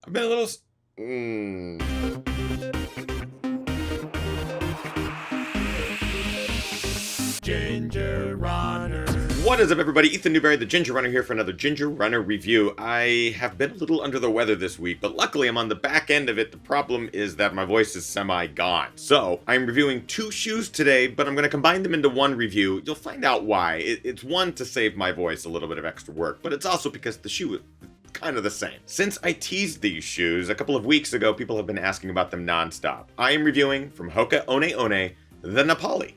I've been a little... Ginger Runner. What is up, everybody? Ethan Newberry, the Ginger Runner, here for another Ginger Runner review. I have been a little under the weather this week, but luckily I'm on the back end of it. The problem is that my voice is semi-gone. So, I'm reviewing two shoes today, but I'm going to combine them into one review. You'll find out why. It's one, to save my voice a little bit of extra work, but it's also because the shoe is kind of the same. Since I teased these shoes a couple of weeks ago, people have been asking about them nonstop. I am reviewing from Hoka the Napali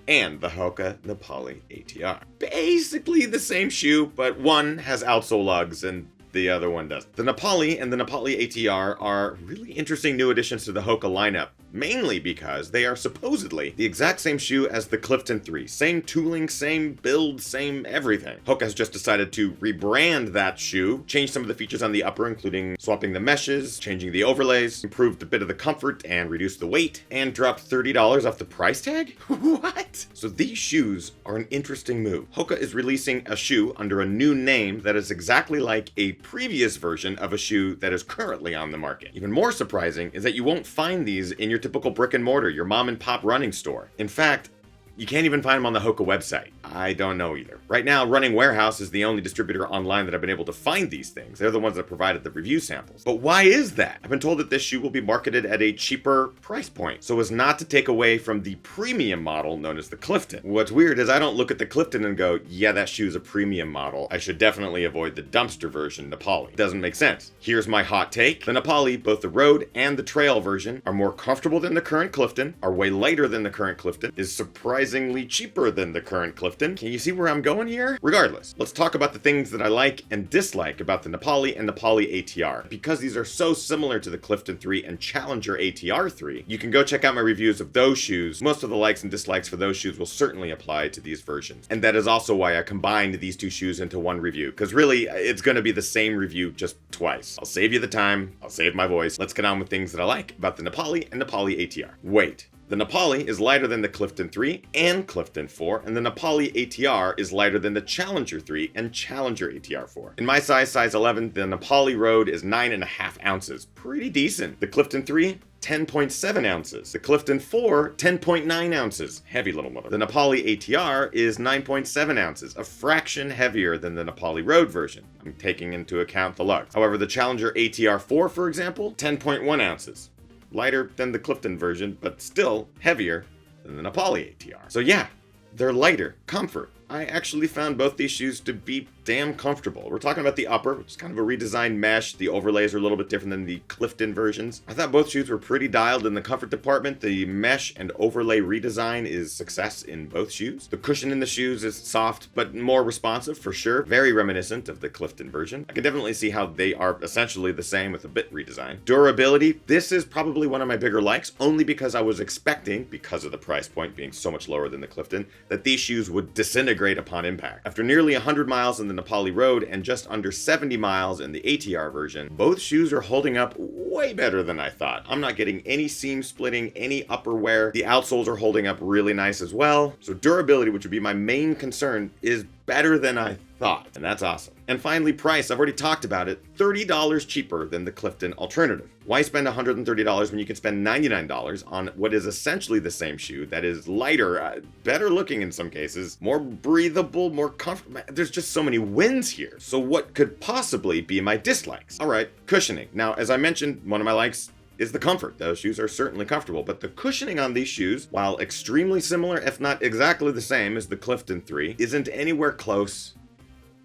and the Hoka Napali ATR. Basically the same shoe, but one has outsole lugs and the other one doesn't. The Napali and the Napali ATR are really interesting new additions to the Hoka lineup, mainly because they are supposedly the exact same shoe as the Clifton 3. Same tooling, same build, same everything. Hoka has just decided to rebrand that shoe, change some of the features on the upper, including swapping the meshes, changing the overlays, improved a bit of the comfort and reduced the weight, and dropped $30 off the price tag? What? So these shoes are an interesting move. Hoka is releasing a shoe under a new name that is exactly like a previous version of a shoe that is currently on the market. Even more surprising is that you won't find these in your typical brick and mortar, your mom and pop running store. In fact, you can't even find them on the Hoka website. I don't know either. Right now, Running Warehouse is the only distributor online that I've been able to find these things. They're the ones that provided the review samples. But why is that? I've been told that this shoe will be marketed at a cheaper price point, so as not to take away from the premium model known as the Clifton. What's weird is I don't look at the Clifton and go, yeah, that shoe's a premium model. I should definitely avoid the dumpster version, Napali. Doesn't make sense. Here's my hot take. The Napali, both the road and the trail version, are more comfortable than the current Clifton, are way lighter than the current Clifton, is surprisingly cheaper than the current Clifton. Can you see where I'm going here? Regardless, let's talk about the things that I like and dislike about the Napali and Napali ATR. Because these are so similar to the Clifton 3 and Challenger ATR 3, you can go check out my reviews of those shoes. Most of the likes and dislikes for those shoes will certainly apply to these versions. And that is also why I combined these two shoes into one review, because really, it's going to be the same review just twice. I'll save you the time, I'll save my voice. Let's get on with things that I like about the Napali and Napali ATR. Wait. The Napali is lighter than the Clifton 3 and Clifton 4, and the Napali ATR is lighter than the Challenger 3 and Challenger ATR 4. In my size 11, the Napali Road is 9.5 ounces. Pretty decent. The Clifton 3, 10.7 ounces. The Clifton 4, 10.9 ounces. Heavy little mother. The Napali ATR is 9.7 ounces, a fraction heavier than the Napali Road version. I'm taking into account the lugs. However, the Challenger ATR 4, for example, 10.1 ounces. Lighter than the Clifton version, but still heavier than the Napali ATR. So yeah, they're lighter. Comfort. I actually found both these shoes to be damn comfortable. We're talking about the upper, which is kind of a redesigned mesh. The overlays are a little bit different than the Clifton versions. I thought both shoes were pretty dialed in the comfort department. The mesh and overlay redesign is success in both shoes. The cushion in the shoes is soft, but more responsive for sure. Very reminiscent of the Clifton version. I can definitely see how they are essentially the same with a bit redesign. Durability, this is probably one of my bigger likes, only because I was expecting, because of the price point being so much lower than the Clifton, that these shoes would disintegrate upon impact. After nearly 100 miles in the Napali Road and just under 70 miles in the ATR version, both shoes are holding up way better than I thought. I'm not getting any seam splitting, any upper wear. The outsoles are holding up really nice as well. So durability, which would be my main concern, is better than I thought, and that's awesome. And finally, price. I've already talked about it. $30 cheaper than the Clifton alternative. Why spend $130 when you can spend $99 on what is essentially the same shoe that is lighter, better looking in some cases, more breathable, more comfortable? There's just so many wins here. So what could possibly be my dislikes? All right, cushioning. Now, as I mentioned, one of my likes is the comfort. Those shoes are certainly comfortable, but the cushioning on these shoes, while extremely similar, if not exactly the same as the Clifton 3, isn't anywhere close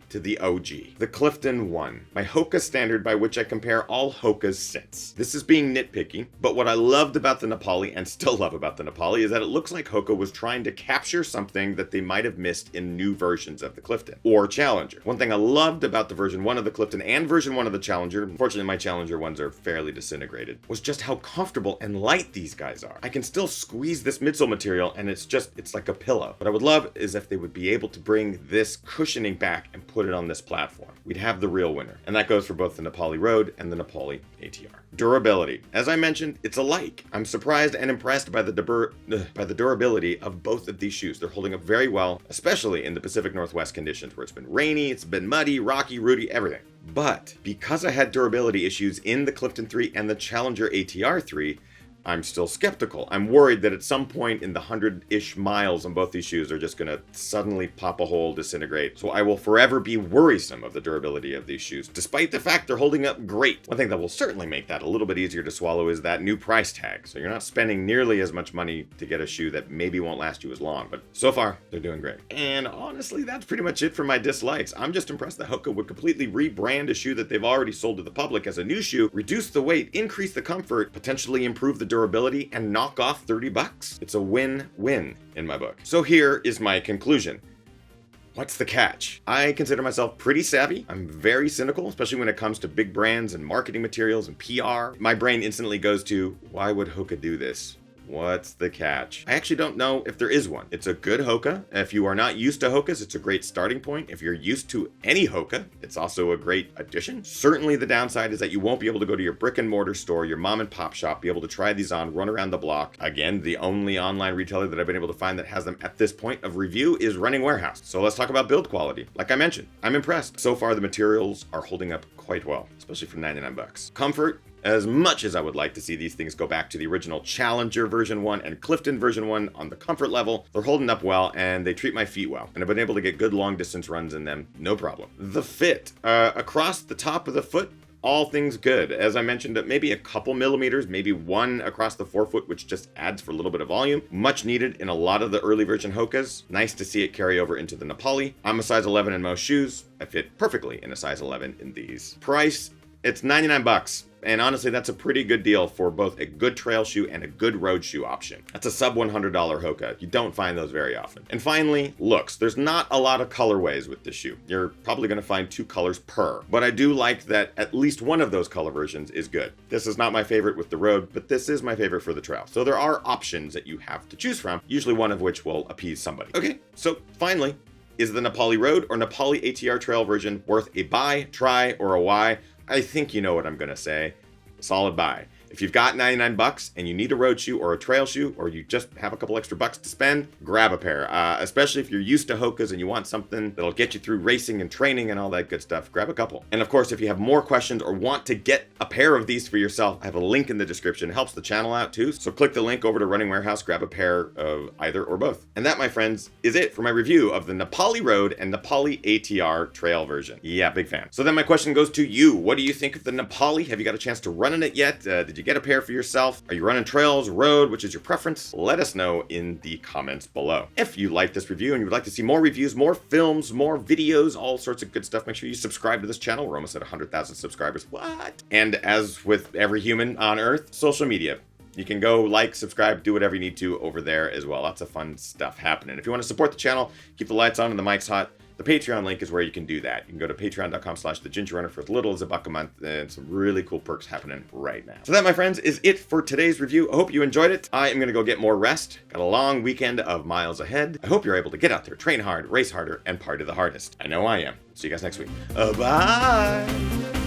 to the OG, the Clifton 1, my Hoka standard by which I compare all Hokas since. This is being nitpicky, but what I loved about the Napali, and still love about the Napali, is that it looks like Hoka was trying to capture something that they might have missed in new versions of the Clifton, or Challenger. One thing I loved about the version 1 of the Clifton and version 1 of the Challenger, unfortunately my Challenger ones are fairly disintegrated, was just how comfortable and light these guys are. I can still squeeze this midsole material and it's like a pillow. What I would love is if they would be able to bring this cushioning back and put put it on this platform, we'd have the real winner. And that goes for both the Napali Road and the Napali ATR. Durability. As I mentioned, it's alike. I'm surprised and impressed by the durability of both of these shoes. They're holding up very well, especially in the Pacific Northwest conditions where it's been rainy, it's been muddy, rocky, rooty, everything. But because I had durability issues in the Clifton 3 and the Challenger ATR 3, I'm still skeptical. I'm worried that at some point in the 100-ish miles on both these shoes are just going to suddenly pop a hole, disintegrate. So I will forever be worrisome of the durability of these shoes, despite the fact they're holding up great. One thing that will certainly make that a little bit easier to swallow is that new price tag. So you're not spending nearly as much money to get a shoe that maybe won't last you as long, but so far they're doing great. And honestly, that's pretty much it for my dislikes. I'm just impressed that Hoka would completely rebrand a shoe that they've already sold to the public as a new shoe, reduce the weight, increase the comfort, potentially improve the durability, and knock off $30. It's a win-win in my book. So here is my conclusion. What's the catch? I consider myself pretty savvy. I'm very cynical, especially when it comes to big brands and marketing materials and PR. My brain instantly goes to, why would Hoka do this? What's the catch? I actually don't know if there is one. It's a good Hoka. If you are not used to Hokas, it's a great starting point. If you're used to any Hoka, it's also a great addition. Certainly the downside is that you won't be able to go to your brick and mortar store, your mom and pop shop, be able to try these on, run around the block. Again, the only online retailer that I've been able to find that has them at this point of review is Running Warehouse. So let's talk about build quality. Like I mentioned, I'm impressed. So far the materials are holding up quite well, especially for 99 bucks. Comfort. As much as I would like to see these things go back to the original Challenger version 1 and Clifton version 1 on the comfort level, they're holding up well and they treat my feet well. And I've been able to get good long distance runs in them, no problem. The fit, across the top of the foot, all things good. As I mentioned, maybe a couple millimeters, maybe one across the forefoot, which just adds for a little bit of volume. Much needed in a lot of the early version Hokas. Nice to see it carry over into the Napali. I'm a size 11 in most shoes. I fit perfectly in a size 11 in these. Price, it's 99 bucks. And honestly, that's a pretty good deal for both a good trail shoe and a good road shoe option. That's a sub $100 Hoka. You don't find those very often. And finally, looks. There's not a lot of colorways with this shoe. You're probably going to find 2 colors per. But I do like that at least one of those color versions is good. This is not my favorite with the road, but this is my favorite for the trail. So there are options that you have to choose from, usually one of which will appease somebody. Okay, so finally, is the Napali Road or Napali ATR trail version worth a buy, try, or a why? I think you know what I'm going to say. Solid buy. If you've got 99 bucks and you need a road shoe or a trail shoe, or you just have a couple extra bucks to spend, grab a pair. Especially if you're used to Hokas and you want something that'll get you through racing and training and all that good stuff, grab a couple. And of course, if you have more questions or want to get a pair of these for yourself, I have a link in the description. It helps the channel out too. So click the link over to Running Warehouse, grab a pair of either or both. And that, my friends, is it for my review of the Napali Road and Napali ATR trail version. Yeah, big fan. So then my question goes to you. What do you think of the Napali? Have you got a chance to run in it yet? Did you get a pair for yourself? Are you running trails, road? Which is your preference? Let us know in the comments below. If you like this review and you would like to see more reviews, more films, more videos, all sorts of good stuff, make sure you subscribe to this channel. We're almost at 100,000 subscribers. What? And as with every human on Earth, social media. You can go like, subscribe, do whatever you need to over there as well. Lots of fun stuff happening. If you want to support the channel, keep the lights on and the mics hot, the Patreon link is where you can do that. You can go to patreon.com/thegingerrunner for as little as $1 a month, and some really cool perks happening right now. So that, my friends, is it for today's review. I hope you enjoyed it. I am going to go get more rest. Got a long weekend of miles ahead. I hope you're able to get out there, train hard, race harder, and party the hardest. I know I am. See you guys next week. Bye!